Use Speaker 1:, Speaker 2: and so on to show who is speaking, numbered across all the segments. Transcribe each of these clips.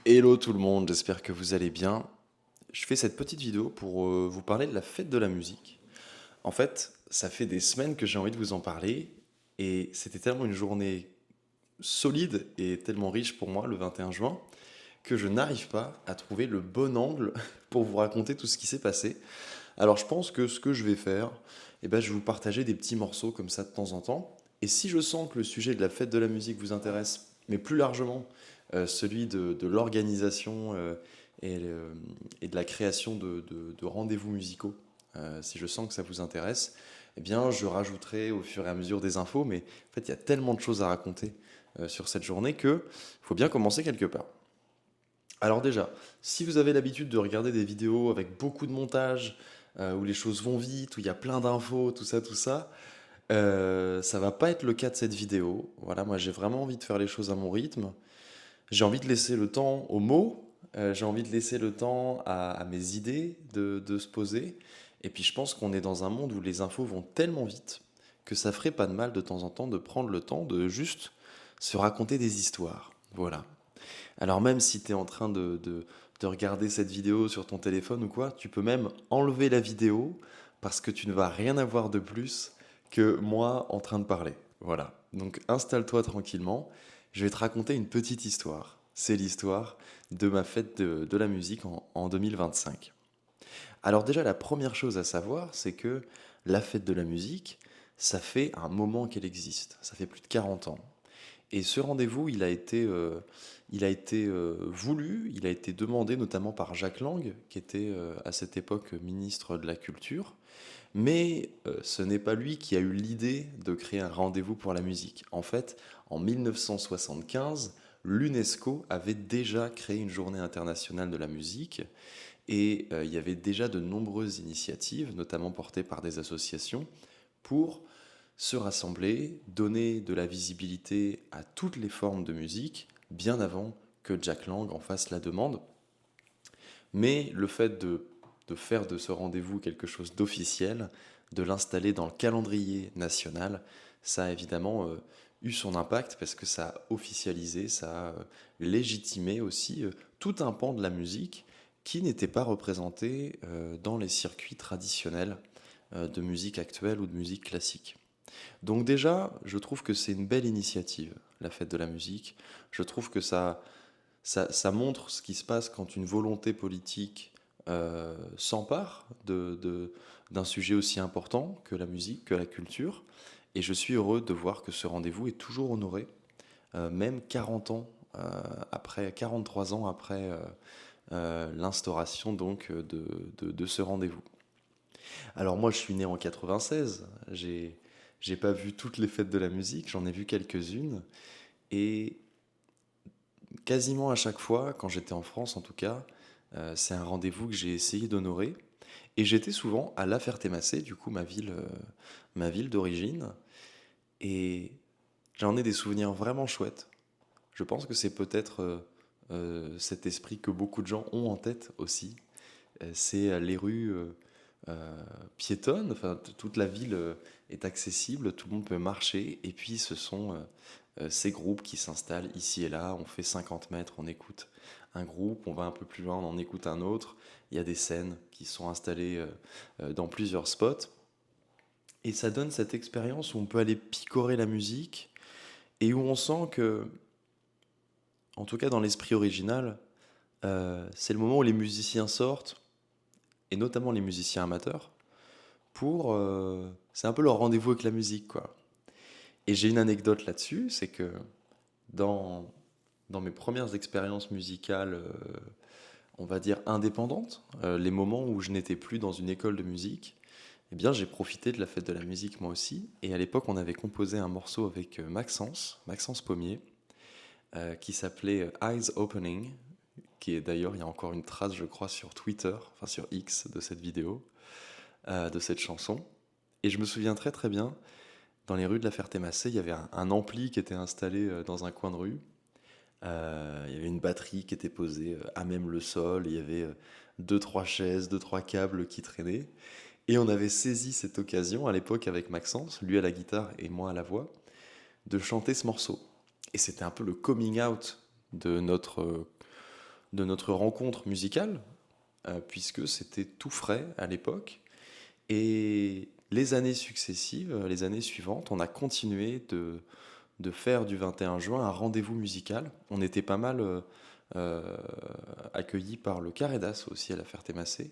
Speaker 1: Hello tout le monde, j'espère que vous allez bien. Je fais cette petite vidéo pour vous parler de la fête de la musique. En fait, ça fait des semaines que j'ai envie de vous en parler et c'était tellement une journée solide et tellement riche pour moi le 21 juin que je n'arrive pas à trouver le bon angle pour vous raconter tout ce qui s'est passé. Alors je pense que ce que je vais faire, je vais vous partager des petits morceaux comme ça de temps en temps. Et si je sens que le sujet de la fête de la musique vous intéresse, mais plus largement celui de l'organisation et, le- et de la création de rendez-vous musicaux, si je sens que ça vous intéresse, eh bien je rajouterai au fur et à mesure des infos. Mais en fait, il y a tellement de choses à raconter sur cette journée que il faut bien commencer quelque part. Alors déjà, si vous avez l'habitude de regarder des vidéos avec beaucoup de montage, où les choses vont vite, où il y a plein d'infos, tout ça, ça va pas être le cas de cette vidéo. Voilà, moi j'ai vraiment envie de faire les choses à mon rythme. J'ai envie de laisser le temps aux mots, j'ai envie de laisser le temps à mes idées de se poser. Et puis je pense qu'on est dans un monde où les infos vont tellement vite que ça ferait pas de mal de temps en temps de prendre le temps de juste se raconter des histoires. Voilà. Alors même si tu es en train de regarder cette vidéo sur ton téléphone ou quoi, tu peux même enlever la vidéo parce que tu ne vas rien avoir de plus que moi en train de parler. Voilà. Donc installe-toi tranquillement. Je vais te raconter une petite histoire. C'est l'histoire de ma fête de la musique en 2025. Alors déjà, la première chose à savoir, c'est que la fête de la musique, ça fait un moment qu'elle existe. Ça fait plus de 40 ans. Et ce rendez-vous, il a été voulu, il a été demandé notamment par Jacques Lang, qui était à cette époque ministre de la Culture. Mais ce n'est pas lui qui a eu l'idée de créer un rendez-vous pour la musique. En fait, en 1975, l'UNESCO avait déjà créé une journée internationale de la musique et il y avait déjà de nombreuses initiatives, notamment portées par des associations, pour se rassembler, donner de la visibilité à toutes les formes de musique, bien avant que Jack Lang en fasse la demande. Mais le fait de faire de ce rendez-vous quelque chose d'officiel, de l'installer dans le calendrier national, ça a évidemment eu son impact parce que ça a officialisé, ça a légitimé aussi tout un pan de la musique qui n'était pas représenté dans les circuits traditionnels de musique actuelle ou de musique classique. Donc déjà, je trouve que c'est une belle initiative, la fête de la musique. Je trouve que ça montre ce qui se passe quand une volonté politique s'empare d'un sujet aussi important que la musique, que la culture. Et je suis heureux de voir que ce rendez-vous est toujours honoré, même 40 ans après, 43 ans après l'instauration donc de ce rendez-vous. Alors moi, je suis né en 96. J'ai pas vu toutes les fêtes de la musique, j'en ai vu quelques-unes. Et quasiment à chaque fois, quand j'étais en France en tout cas, c'est un rendez-vous que j'ai essayé d'honorer. Et j'étais souvent à La Ferté-Macé, du coup ma ville d'origine. Et j'en ai des souvenirs vraiment chouettes. Je pense que c'est peut-être cet esprit que beaucoup de gens ont en tête aussi. C'est les rues piétonne, enfin toute la ville est accessible, tout le monde peut marcher, et puis ce sont ces groupes qui s'installent ici et là, on fait 50 mètres, on écoute un groupe, on va un peu plus loin, on en écoute un autre, il y a des scènes qui sont installées dans plusieurs spots, et ça donne cette expérience où on peut aller picorer la musique, et où on sent que, en tout cas dans l'esprit original, c'est le moment où les musiciens sortent, et notamment les musiciens amateurs, pour... c'est un peu leur rendez-vous avec la musique, quoi. Et j'ai une anecdote là-dessus, c'est que dans, dans mes premières expériences musicales, on va dire indépendantes, les moments où je n'étais plus dans une école de musique, eh bien j'ai profité de la fête de la musique moi aussi. Et à l'époque, on avait composé un morceau avec Maxence Pommier, qui s'appelait Eyes Opening, qui est d'ailleurs, il y a encore une trace, je crois, sur Twitter, enfin sur X de cette vidéo, de cette chanson. Et je me souviens très très bien, dans les rues de la Ferté-Macé, il y avait un ampli qui était installé dans un coin de rue. Il y avait une batterie qui était posée à même le sol. Il y avait deux, trois chaises, deux, trois câbles qui traînaient. Et on avait saisi cette occasion, à l'époque avec Maxence, lui à la guitare et moi à la voix, de chanter ce morceau. Et c'était un peu le coming out de de notre rencontre musicale, puisque c'était tout frais à l'époque. Et les années successives, les années suivantes, on a continué de faire du 21 juin un rendez-vous musical. On était pas mal euh, accueillis par le Carré d'As aussi à la Ferté-Massé.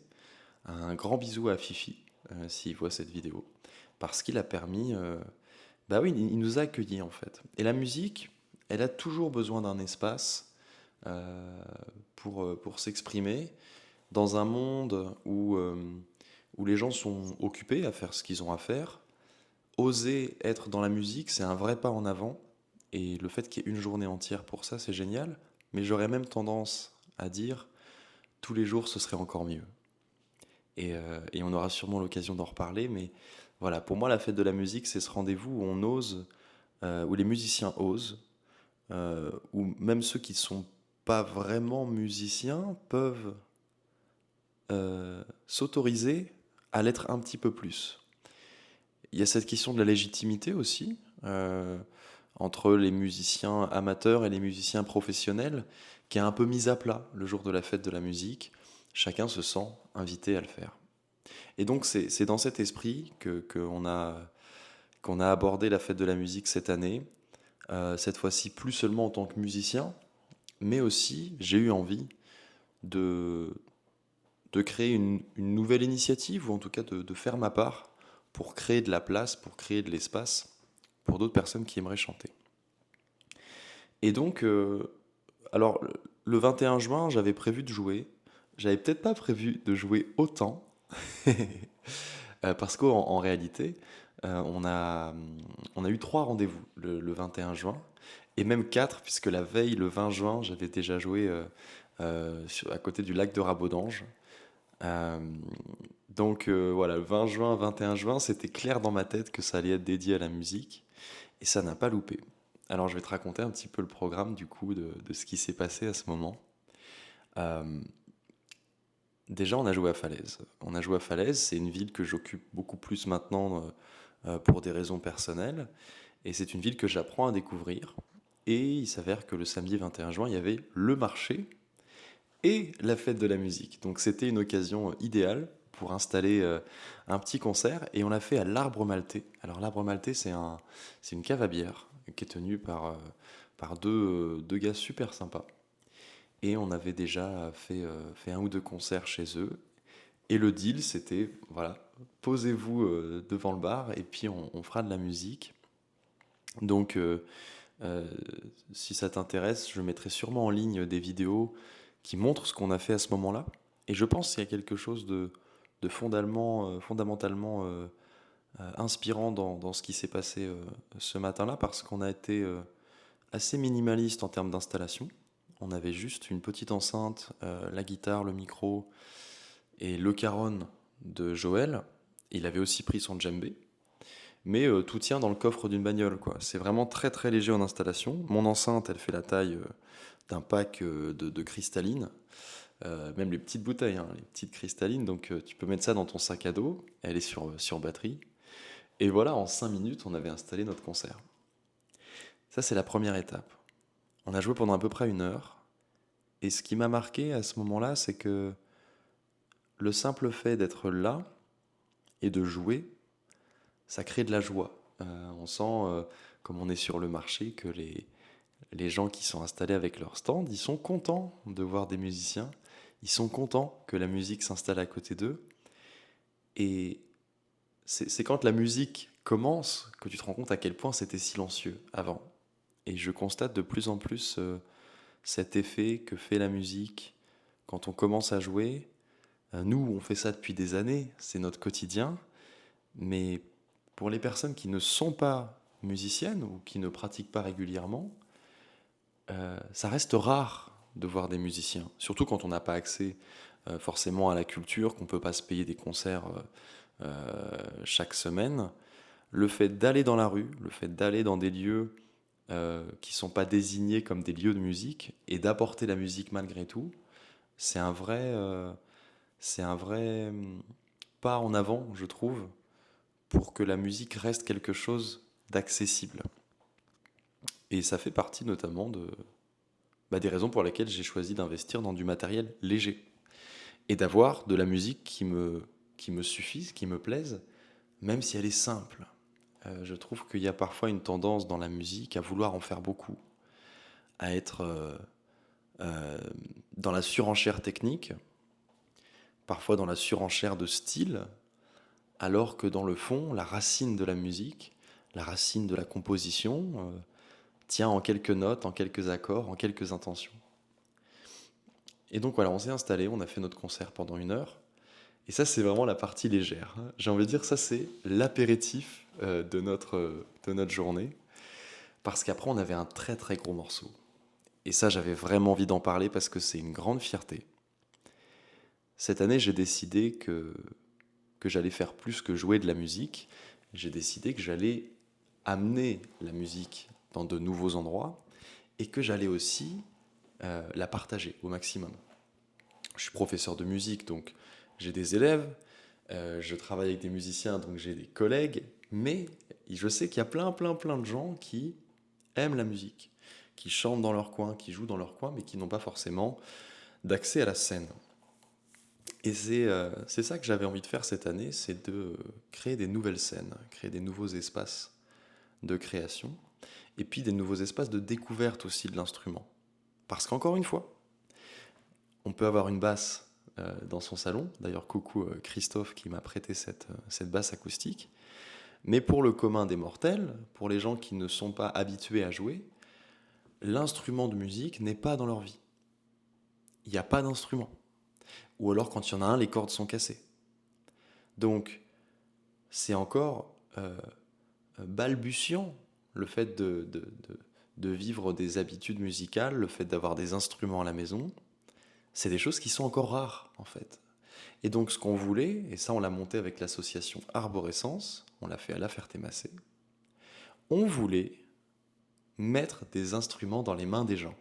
Speaker 1: Un grand bisou à Fifi, s'il voit cette vidéo, parce qu'il a permis... bah oui, il nous a accueillis en fait. Et la musique, elle a toujours besoin d'un espace euh, pour s'exprimer dans un monde où les gens sont occupés à faire ce qu'ils ont à faire. Oser être dans la musique, c'est un vrai pas en avant. Et le fait qu'il y ait une journée entière pour ça, c'est génial. Mais j'aurais même tendance à dire, tous les jours, ce serait encore mieux. Et on aura sûrement l'occasion d'en reparler. Mais voilà, pour moi, la fête de la musique, c'est ce rendez-vous où on ose, où les musiciens osent, où même ceux qui ne sont pas vraiment musiciens peuvent s'autoriser à l'être un petit peu plus. Il y a cette question de la légitimité aussi, entre les musiciens amateurs et les musiciens professionnels, qui est un peu mise à plat le jour de la fête de la musique. Chacun se sent invité à le faire. Et donc c'est dans cet esprit qu'on a abordé la fête de la musique cette année, cette fois-ci plus seulement en tant que musicien, mais aussi j'ai eu envie de, de créer une nouvelle initiative, ou en tout cas de faire ma part pour créer de la place, pour créer de l'espace pour d'autres personnes qui aimeraient chanter. Et donc, alors le 21 juin, j'avais prévu de jouer. J'avais peut-être pas prévu de jouer autant, parce qu'en réalité, on a eu 3 rendez-vous le 21 juin, et même 4, puisque la veille, le 20 juin, j'avais déjà joué à côté du lac de Rabodange. Euh, donc voilà, le 20 juin, 21 juin, c'était clair dans ma tête que ça allait être dédié à la musique, et ça n'a pas loupé. Alors je vais te raconter un petit peu le programme du coup de ce qui s'est passé à ce moment. Euh, Déjà, on a joué à Falaise. On a joué à Falaise, c'est une ville que j'occupe beaucoup plus maintenant pour des raisons personnelles, et c'est une ville que j'apprends à découvrir. Et il s'avère que le samedi 21 juin, il y avait le marché et la fête de la musique. Donc c'était une occasion idéale pour installer un petit concert, et on l'a fait à l'Arbre Maltais. Alors l'Arbre Maltais, c'est une cave à bière qui est tenue par deux gars super sympas. Et on avait déjà fait un ou deux concerts chez eux. Et le deal, c'était, voilà, posez-vous devant le bar et puis on fera de la musique. Donc, euh, si ça t'intéresse, je mettrai sûrement en ligne des vidéos qui montrent ce qu'on a fait à ce moment-là. Et je pense qu'il y a quelque chose de fondamentalement inspirant dans ce qui s'est passé ce matin-là, parce qu'on a été assez minimaliste en termes d'installation. On avait juste une petite enceinte, la guitare, le micro et le caron de Joël. Il avait aussi pris son djembé. Mais tout tient dans le coffre d'une bagnole, quoi. C'est vraiment très très léger en installation. Mon enceinte, elle fait la taille d'un pack de cristallines. Même les petites bouteilles, hein, les petites cristallines. Donc tu peux mettre ça dans ton sac à dos. Elle est sur batterie. Et voilà, en 5 minutes, on avait installé notre concert. Ça, c'est la première étape. On a joué pendant à peu près 1 heure. Et ce qui m'a marqué à ce moment-là, c'est que le simple fait d'être là et de jouer, ça crée de la joie. On sent, comme on est sur le marché, que les gens qui sont installés avec leur stand, ils sont contents de voir des musiciens, ils sont contents que la musique s'installe à côté d'eux. Et c'est quand la musique commence que tu te rends compte à quel point c'était silencieux avant. Et je constate de plus en plus cet effet que fait la musique quand on commence à jouer. Nous, on fait ça depuis des années, c'est notre quotidien, mais pour les personnes qui ne sont pas musiciennes ou qui ne pratiquent pas régulièrement, ça reste rare de voir des musiciens, surtout quand on n'a pas accès forcément à la culture, qu'on ne peut pas se payer des concerts chaque semaine. Le fait d'aller dans la rue, le fait d'aller dans des lieux qui ne sont pas désignés comme des lieux de musique et d'apporter la musique malgré tout, c'est un vrai pas en avant, je trouve, pour que la musique reste quelque chose d'accessible. Et ça fait partie notamment des raisons pour lesquelles j'ai choisi d'investir dans du matériel léger et d'avoir de la musique qui me suffise, qui me plaise, même si elle est simple. Je trouve qu'il y a parfois une tendance dans la musique à vouloir en faire beaucoup, à être euh, dans la surenchère technique, parfois dans la surenchère de style, alors que dans le fond, la racine de la musique, la racine de la composition, tient en quelques notes, en quelques accords, en quelques intentions. Et donc voilà, on s'est installé, on a fait notre concert pendant 1 heure. Et ça, c'est vraiment la partie légère. J'ai envie de dire, ça, c'est l'apéritif de notre journée. Parce qu'après, on avait un très très gros morceau. Et ça, j'avais vraiment envie d'en parler parce que c'est une grande fierté. Cette année, j'ai décidé que j'allais faire plus que jouer de la musique. J'ai décidé que j'allais amener la musique dans de nouveaux endroits et que j'allais aussi la partager au maximum. Je suis professeur de musique, donc j'ai des élèves, je travaille avec des musiciens, donc j'ai des collègues, mais je sais qu'il y a plein de gens qui aiment la musique, qui chantent dans leur coin, qui jouent dans leur coin, mais qui n'ont pas forcément d'accès à la scène. Et c'est ça que j'avais envie de faire cette année, c'est de créer des nouvelles scènes, créer des nouveaux espaces de création, et puis des nouveaux espaces de découverte aussi de l'instrument. Parce qu'encore une fois, on peut avoir une basse dans son salon, d'ailleurs coucou Christophe qui m'a prêté cette basse acoustique, mais pour le commun des mortels, pour les gens qui ne sont pas habitués à jouer, l'instrument de musique n'est pas dans leur vie. Il n'y a pas d'instrument. Ou alors quand il y en a un, les cordes sont cassées. Donc c'est encore balbutiant le fait de vivre des habitudes musicales, le fait d'avoir des instruments à la maison. C'est des choses qui sont encore rares en fait. Et donc ce qu'on voulait, et ça on l'a monté avec l'association Arborescence, on l'a fait à La Ferté-Macé, on voulait mettre des instruments dans les mains des gens.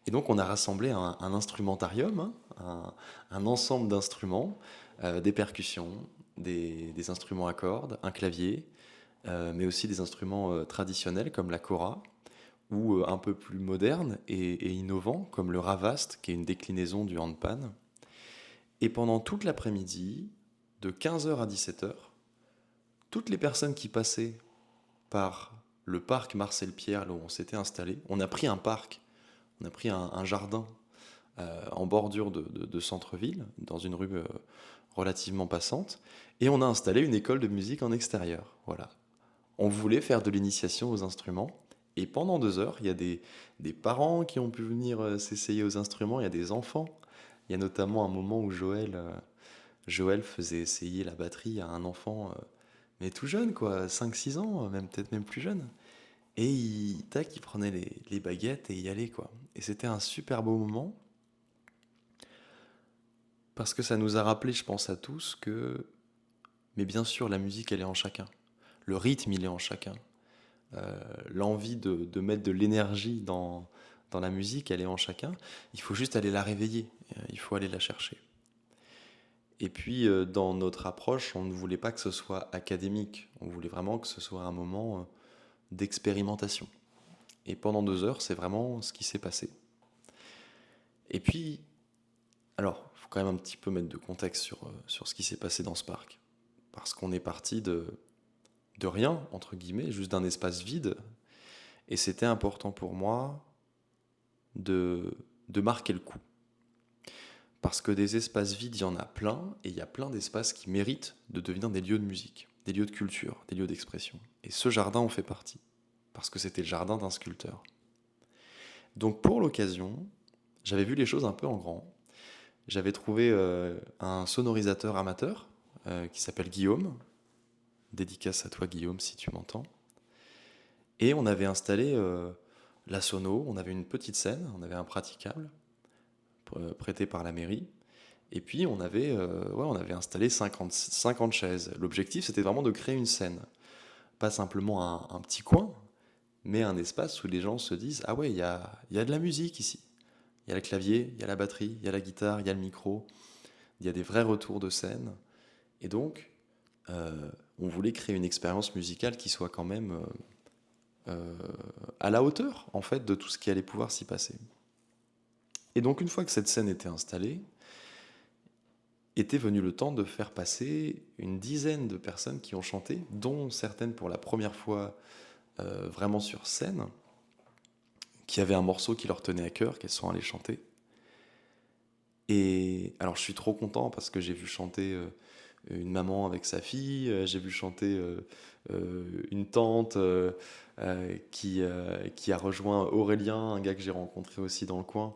Speaker 1: Et donc on a rassemblé un instrumentarium, hein, un ensemble d'instruments, des percussions, des instruments à cordes, un clavier, mais aussi des instruments traditionnels comme la kora, ou un peu plus modernes et innovants comme le ravast, qui est une déclinaison du handpan. Et pendant toute l'après-midi, de 15h à 17h, toutes les personnes qui passaient par le parc Marcel-Pierre, là où on s'était installé, on a pris un parc, on a pris un jardin en bordure de centre-ville, dans une rue relativement passante, et on a installé une école de musique en extérieur. Voilà. On voulait faire de l'initiation aux instruments, et pendant 2 heures, il y a des parents qui ont pu venir s'essayer aux instruments, il y a des enfants. Il y a notamment un moment où Joël faisait essayer la batterie à un enfant, mais tout jeune, quoi, 5 6 ans, même peut-être même plus jeune. Et il prenait les baguettes et y allait, quoi. Et c'était un super beau moment, parce que ça nous a rappelé, je pense à tous, que, mais bien sûr, la musique, elle est en chacun. Le rythme, il est en chacun. L'envie de mettre de l'énergie dans la musique, elle est en chacun. Il faut juste aller la réveiller, il faut aller la chercher. Et puis, dans notre approche, on ne voulait pas que ce soit académique, on voulait vraiment que ce soit un moment d'expérimentation. Et pendant 2 heures, c'est vraiment ce qui s'est passé. Et puis, alors, il faut quand même un petit peu mettre de contexte sur ce qui s'est passé dans ce parc. Parce qu'on est parti de rien, entre guillemets, juste d'un espace vide. Et c'était important pour moi de marquer le coup. Parce que des espaces vides, il y en a plein, et il y a plein d'espaces qui méritent de devenir des lieux de musique, des lieux de culture, des lieux d'expression. Et ce jardin en fait partie, parce que c'était le jardin d'un sculpteur. Donc pour l'occasion, j'avais vu les choses un peu en grand. J'avais trouvé un sonorisateur amateur qui s'appelle Guillaume. Dédicace à toi Guillaume si tu m'entends. Et on avait installé la sono, on avait une petite scène, on avait un praticable prêté par la mairie. Et puis on avait installé 50 chaises. L'objectif c'était vraiment de créer une scène. Pas simplement un petit coin, mais un espace où les gens se disent ah ouais, il y a de la musique ici. Il y a le clavier, il y a la batterie, il y a la guitare, il y a le micro, il y a des vrais retours de scène. Et donc, on voulait créer une expérience musicale qui soit quand même à la hauteur, en fait, de tout ce qui allait pouvoir s'y passer. Et donc une fois que cette scène était installée, était venu le temps de faire passer une dizaine de personnes qui ont chanté, dont certaines pour la première fois vraiment sur scène, qui avaient un morceau qui leur tenait à cœur, qu'elles sont allées chanter. Et alors je suis trop content parce que j'ai vu chanter une maman avec sa fille, j'ai vu chanter une tante qui a rejoint Aurélien, un gars que j'ai rencontré aussi dans le coin,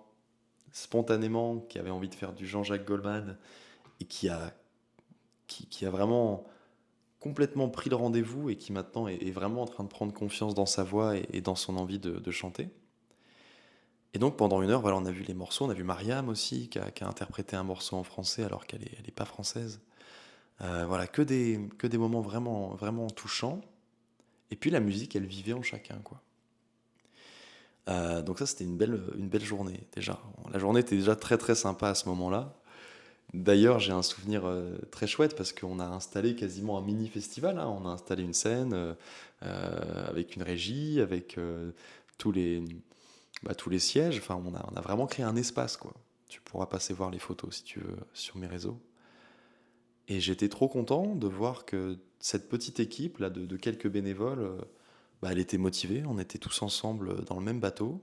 Speaker 1: spontanément, qui avait envie de faire du Jean-Jacques Goldman et qui a vraiment complètement pris le rendez-vous et qui maintenant est vraiment en train de prendre confiance dans sa voix et dans son envie de chanter. Et donc pendant une heure, voilà, on a vu les morceaux, on a vu Mariam aussi qui a interprété un morceau en français alors elle est pas française. Voilà, que des moments vraiment, vraiment touchants. Et puis la musique, elle vivait en chacun, quoi. Donc ça, c'était une belle journée déjà. La journée était déjà très très sympa à ce moment-là. D'ailleurs, j'ai un souvenir très chouette parce qu'on a installé quasiment un mini festival, hein. On a installé une scène avec une régie, avec tous les, tous les sièges. Enfin, on a vraiment créé un espace, quoi. Tu pourras passer voir les photos si tu veux sur mes réseaux. Et j'étais trop content de voir que cette petite équipe là de quelques bénévoles, elle était motivée. On était tous ensemble dans le même bateau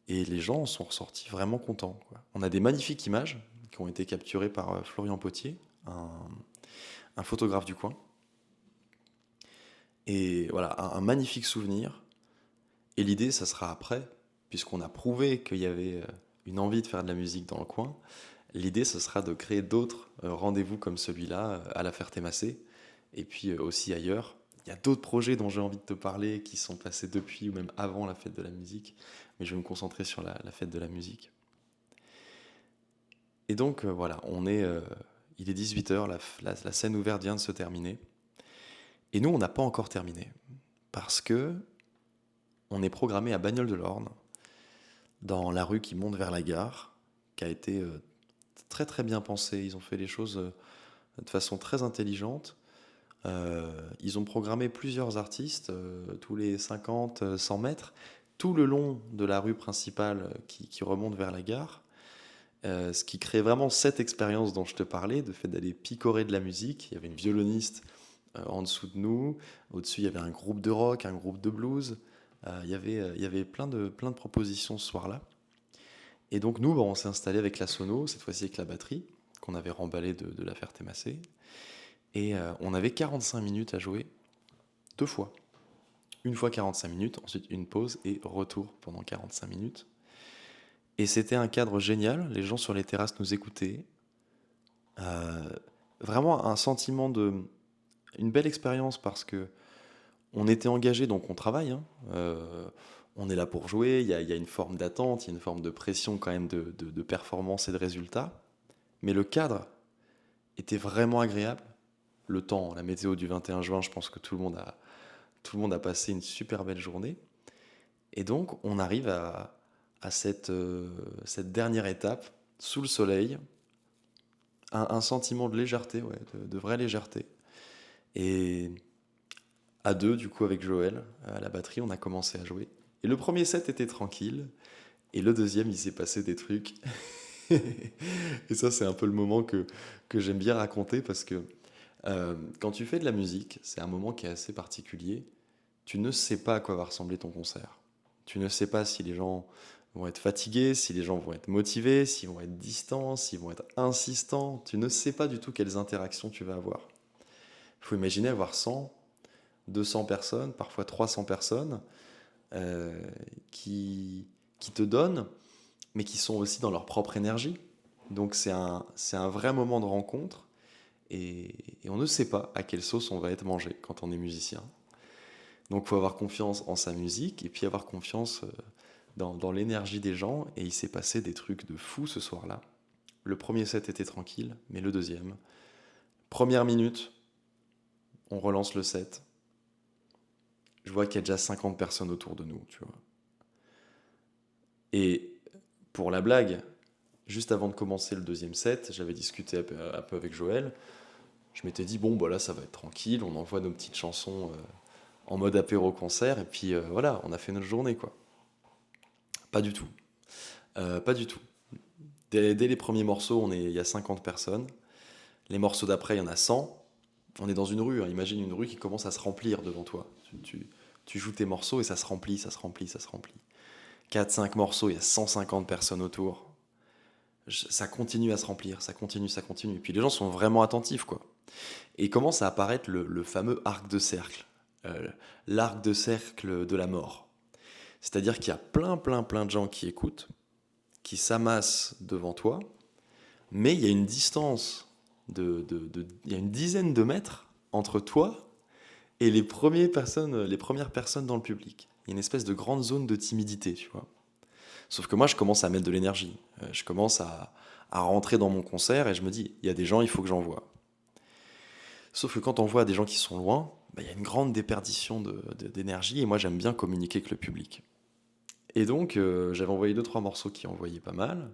Speaker 1: et les gens en sont ressortis vraiment contents, quoi. On a des magnifiques images qui ont été capturées par Florian Potier, un, un photographe du coin. Et voilà, un magnifique souvenir. Et l'idée, ça sera après, puisqu'on a prouvé qu'il y avait une envie de faire de la musique dans le coin. L'idée, ce sera de créer d'autres rendez-vous comme celui-là à la Ferté-Massé et puis aussi ailleurs. Il y a d'autres projets dont j'ai envie de te parler qui sont passés depuis ou même avant la fête de la musique, mais je vais me concentrer sur la fête de la musique. Et donc voilà, il est 18h, la scène ouverte vient de se terminer. Et nous, on n'a pas encore terminé parce que on est programmé à Bagnoles-de-l'Orne, dans la rue qui monte vers la gare, qui a été très très bien pensée. Ils ont fait les choses de façon très intelligente. Ils ont programmé plusieurs artistes, tous les 50, 100 mètres, tout le long de la rue principale qui remonte vers la gare. Ce qui crée vraiment cette expérience dont je te parlais, de fait d'aller picorer de la musique. Il y avait une violoniste en dessous de nous. Au-dessus, il y avait un groupe de rock, un groupe de blues. Il y avait plein de propositions ce soir-là. Et donc nous, on s'est installé avec la sono, cette fois-ci avec la batterie, qu'on avait remballée de la Ferté-Massé. Et on avait 45 minutes à jouer, deux fois. Une fois 45 minutes, ensuite une pause et retour pendant 45 minutes. Et c'était un cadre génial, les gens sur les terrasses nous écoutaient. Euh, Vraiment un sentiment de... Une belle expérience parce que on était engagé, donc on travaille, hein. On est là pour jouer, il y a une forme d'attente, il y a une forme de pression quand même de performance et de résultat. Mais le cadre était vraiment agréable. Le temps, la météo du 21 juin, je pense que tout le monde a passé une super belle journée. Et donc, on arrive à cette dernière étape, sous le soleil, un sentiment de légèreté, ouais, de vraie légèreté. Et à deux, du coup, avec Joël, à la batterie, on a commencé à jouer. Et le premier set était tranquille, et le deuxième, il s'est passé des trucs. Et ça, c'est un peu le moment que j'aime bien raconter, parce que quand tu fais de la musique, c'est un moment qui est assez particulier. Tu ne sais pas à quoi va ressembler ton concert. Tu ne sais pas si les gens vont être fatigués, si les gens vont être motivés, s'ils vont être distants, s'ils vont être insistants. Tu ne sais pas du tout quelles interactions tu vas avoir. Il faut imaginer avoir 100, 200 personnes, parfois 300 personnes euh, qui, qui te donnent, mais qui sont aussi dans leur propre énergie. Donc c'est un vrai moment de rencontre et on ne sait pas à quelle sauce on va être mangé quand on est musicien. Donc il faut avoir confiance en sa musique et puis avoir confiance dans l'énergie des gens. Et il s'est passé des trucs de fou ce soir-là. Le premier set était tranquille, mais le deuxième, première minute, on relance le set. Je vois qu'il y a déjà 50 personnes autour de nous, tu vois. Et pour la blague, juste avant de commencer le deuxième set, j'avais discuté un peu avec Joël. Je m'étais dit, bon, bah là, ça va être tranquille, on envoie nos petites chansons en mode apéro-concert, et puis voilà, on a fait notre journée, quoi. Pas du tout. Pas du tout. Dès les premiers morceaux, il y a 50 personnes. Les morceaux d'après, il y en a 100. On est dans une rue, hein. Imagine une rue qui commence à se remplir devant toi. Tu joues tes morceaux et ça se remplit, ça se remplit, ça se remplit. 4, 5 morceaux, il y a 150 personnes autour. Ça continue à se remplir, ça continue, ça continue. Et puis les gens sont vraiment attentifs, quoi. Et commence à apparaître le fameux arc de cercle. Euh, L'arc de cercle de la mort. C'est-à-dire qu'il y a plein, plein, plein de gens qui écoutent, qui s'amassent devant toi, mais il y a une distance il y a une dizaine de mètres entre toi et les premières personnes dans le public. Il y a une espèce de grande zone de timidité, tu vois. Sauf que moi, je commence à mettre de l'énergie. Je commence à rentrer dans mon concert et je me dis, il y a des gens, il faut que j'en vois. Sauf que quand on voit des gens qui sont loin, bah, il y a une grande déperdition d'énergie et moi, j'aime bien communiquer avec le public. Et donc, j'avais envoyé 2, 3 morceaux qui envoyaient pas mal.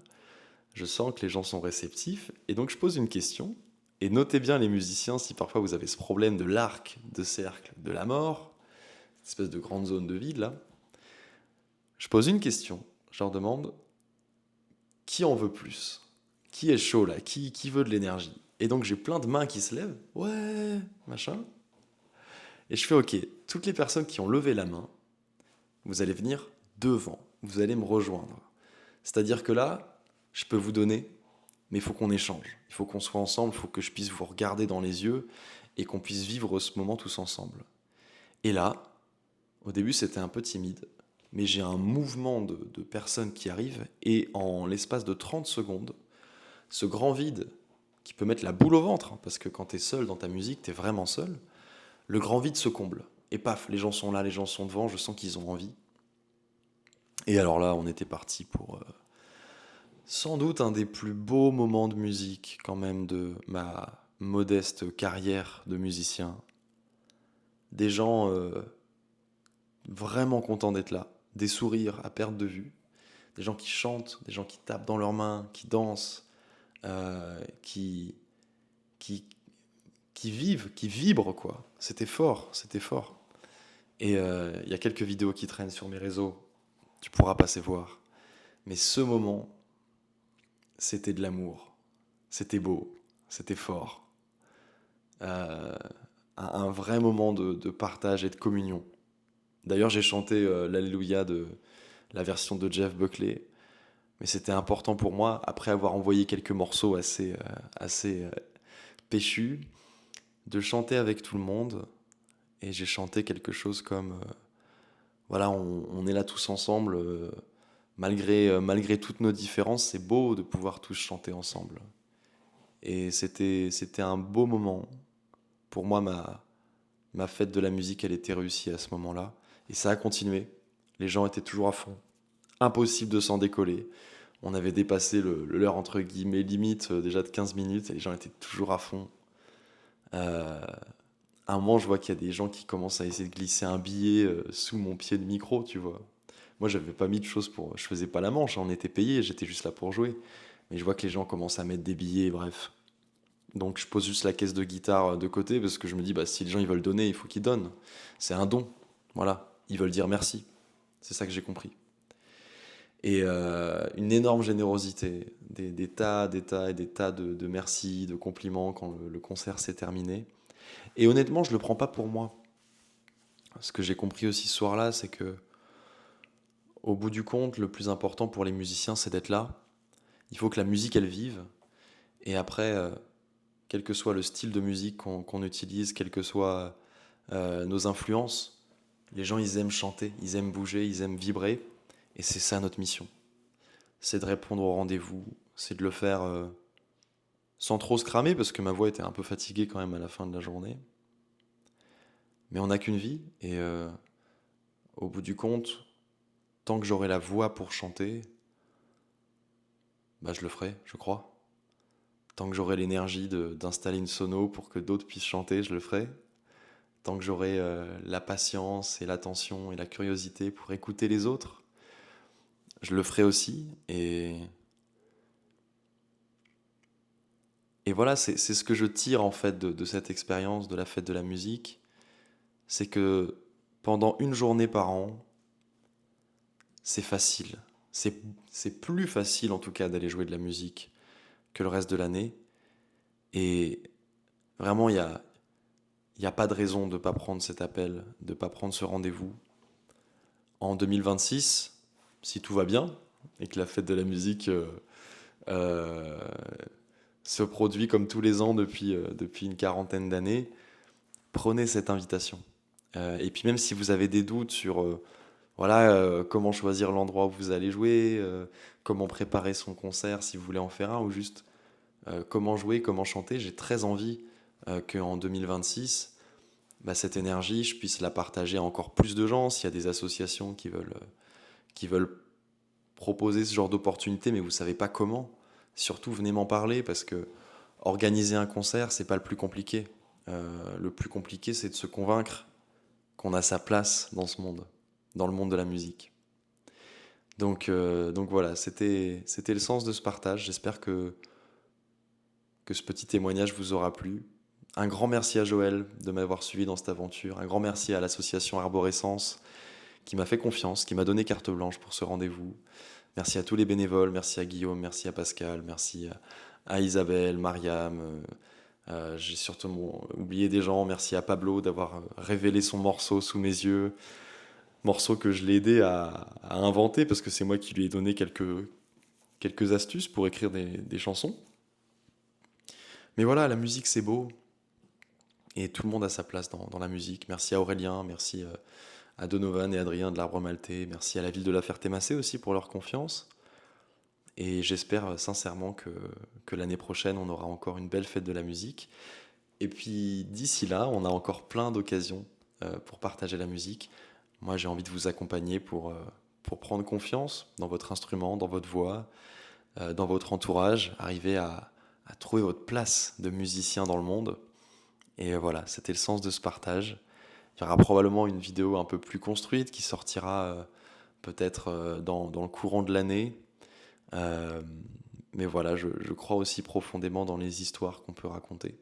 Speaker 1: Je sens que les gens sont réceptifs. Et donc, je pose une question. Et notez bien, les musiciens, si parfois vous avez ce problème de l'arc de cercle de la mort, cette espèce de grande zone de vide là. Je pose une question. Je leur demande qui en veut plus? Qui est chaud là? Qui veut de l'énergie? Et donc, j'ai plein de mains qui se lèvent. Ouais, machin. Et je fais OK. Toutes les personnes qui ont levé la main, vous allez venir devant. Vous allez me rejoindre. C'est-à-dire que là, je peux vous donner, mais il faut qu'on échange. Il faut qu'on soit ensemble, il faut que je puisse vous regarder dans les yeux et qu'on puisse vivre ce moment tous ensemble. Et là, au début, c'était un peu timide, mais j'ai un mouvement de personnes qui arrivent et en l'espace de 30 secondes, ce grand vide qui peut mettre la boule au ventre, hein, parce que quand t'es seul dans ta musique, t'es vraiment seul, le grand vide se comble. Et paf, les gens sont là, les gens sont devant, je sens qu'ils ont envie. Et alors là, on était parti pour sans doute un des plus beaux moments de musique quand même de ma modeste carrière de musicien. Des gens vraiment contents d'être là, des sourires à perte de vue, des gens qui chantent, des gens qui tapent dans leurs mains, qui dansent, euh, qui, qui, qui vivent, qui vibrent, quoi. C'était fort, c'était fort. Et il y a quelques vidéos qui traînent sur mes réseaux, tu pourras passer voir. Mais ce moment, c'était de l'amour, c'était beau, c'était fort. Euh, un vrai moment de partage et de communion. D'ailleurs, j'ai chanté l'Alléluia de la version de Jeff Buckley, mais c'était important pour moi, après avoir envoyé quelques morceaux assez péchus, de chanter avec tout le monde. Et j'ai chanté quelque chose comme voilà, on est là tous ensemble, malgré toutes nos différences, c'est beau de pouvoir tous chanter ensemble. Et c'était un beau moment. Pour moi, ma fête de la musique, elle était réussie à ce moment-là. Et ça a continué. Les gens étaient toujours à fond. Impossible de s'en décoller. On avait dépassé l'heure entre guillemets limite déjà de 15 minutes et les gens étaient toujours à fond. Euh, à un moment, je vois qu'il y a des gens qui commencent à essayer de glisser un billet sous mon pied de micro, tu vois. Moi, j'avais pas mis de choses pour. Je faisais pas la manche, on était payé, j'étais juste là pour jouer. Mais je vois que les gens commencent à mettre des billets, bref. Donc je pose juste la caisse de guitare de côté parce que je me dis, bah, si les gens ils veulent donner, il faut qu'ils donnent. C'est un don. Voilà. Ils veulent dire merci. C'est ça que j'ai compris. Et une énorme générosité, des tas et des tas de merci, de compliments quand le concert s'est terminé. Et honnêtement, je le prends pas pour moi. Ce que j'ai compris aussi ce soir-là, c'est que au bout du compte, le plus important pour les musiciens, c'est d'être là. Il faut que la musique, elle vive. Et après, quel que soit le style de musique qu'on utilise, quelles que soient nos influences, les gens, ils aiment chanter, ils aiment bouger, ils aiment vibrer. Et c'est ça notre mission. C'est de répondre au rendez-vous, c'est de le faire sans trop se cramer, parce que ma voix était un peu fatiguée quand même à la fin de la journée. Mais on n'a qu'une vie, et au bout du compte, tant que j'aurai la voix pour chanter, bah je le ferai, je crois. Tant que j'aurai l'énergie d'installer une sono pour que d'autres puissent chanter, je le ferai. Tant que j'aurai la patience et l'attention et la curiosité pour écouter les autres, je le ferai aussi. Et voilà, c'est ce que je tire en fait de cette expérience de la fête de la musique. C'est que pendant une journée par an, c'est facile. C'est, c'est plus facile en tout cas d'aller jouer de la musique que le reste de l'année. Et vraiment, il y a pas de raison de ne pas prendre cet appel, de ne pas prendre ce rendez-vous. En 2026, si tout va bien, et que la fête de la musique euh, se produit comme tous les ans depuis une quarantaine d'années, prenez cette invitation. Et puis même si vous avez des doutes sur voilà, comment choisir l'endroit où vous allez jouer, comment préparer son concert si vous voulez en faire un, ou juste comment jouer, comment chanter, j'ai très envie qu'en 2026, bah, cette énergie, je puisse la partager à encore plus de gens. S'il y a des associations qui veulent proposer ce genre d'opportunité, mais vous savez pas comment, surtout venez m'en parler parce que organiser un concert, c'est pas le plus compliqué. Le plus compliqué, c'est de se convaincre qu'on a sa place dans ce monde, dans le monde de la musique. Donc voilà, c'était le sens de ce partage. J'espère que ce petit témoignage vous aura plu. Un grand merci à Joël de m'avoir suivi dans cette aventure. Un grand merci à l'association Arborescence qui m'a fait confiance, qui m'a donné carte blanche pour ce rendez-vous. Merci à tous les bénévoles, merci à Guillaume, merci à Pascal, merci à Isabelle, Mariam. J'ai surtout oublié des gens. Merci à Pablo d'avoir révélé son morceau sous mes yeux. Morceau que je l'ai aidé à inventer parce que c'est moi qui lui ai donné quelques astuces pour écrire des chansons. Mais voilà, la musique c'est beau et tout le monde a sa place dans la musique. Merci à Aurélien, merci à Donovan et Adrien de l'Arbre Maltais, merci à la ville de La Ferté-Macé aussi pour leur confiance. Et j'espère sincèrement que l'année prochaine, on aura encore une belle fête de la musique. Et puis d'ici là, on a encore plein d'occasions pour partager la musique. Moi, j'ai envie de vous accompagner pour prendre confiance dans votre instrument, dans votre voix, dans votre entourage, arriver à trouver votre place de musicien dans le monde. Et voilà, c'était le sens de ce partage. Il y aura probablement une vidéo un peu plus construite qui sortira peut-être dans le courant de l'année. Euh, mais voilà, je crois aussi profondément dans les histoires qu'on peut raconter.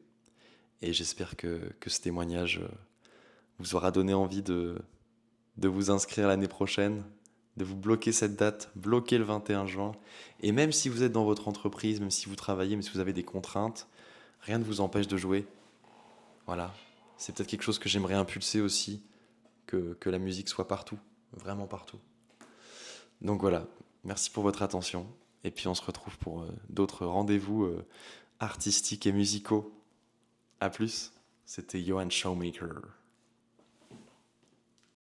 Speaker 1: Et j'espère que ce témoignage vous aura donné envie de vous inscrire l'année prochaine, de vous bloquer cette date, bloquer le 21 juin. Et même si vous êtes dans votre entreprise, même si vous travaillez, même si vous avez des contraintes, rien ne vous empêche de jouer. Voilà. C'est peut-être quelque chose que j'aimerais impulser aussi, que la musique soit partout, vraiment partout. Donc voilà, merci pour votre attention. Et puis on se retrouve pour d'autres rendez-vous artistiques et musicaux. A plus, c'était Johan Showmaker.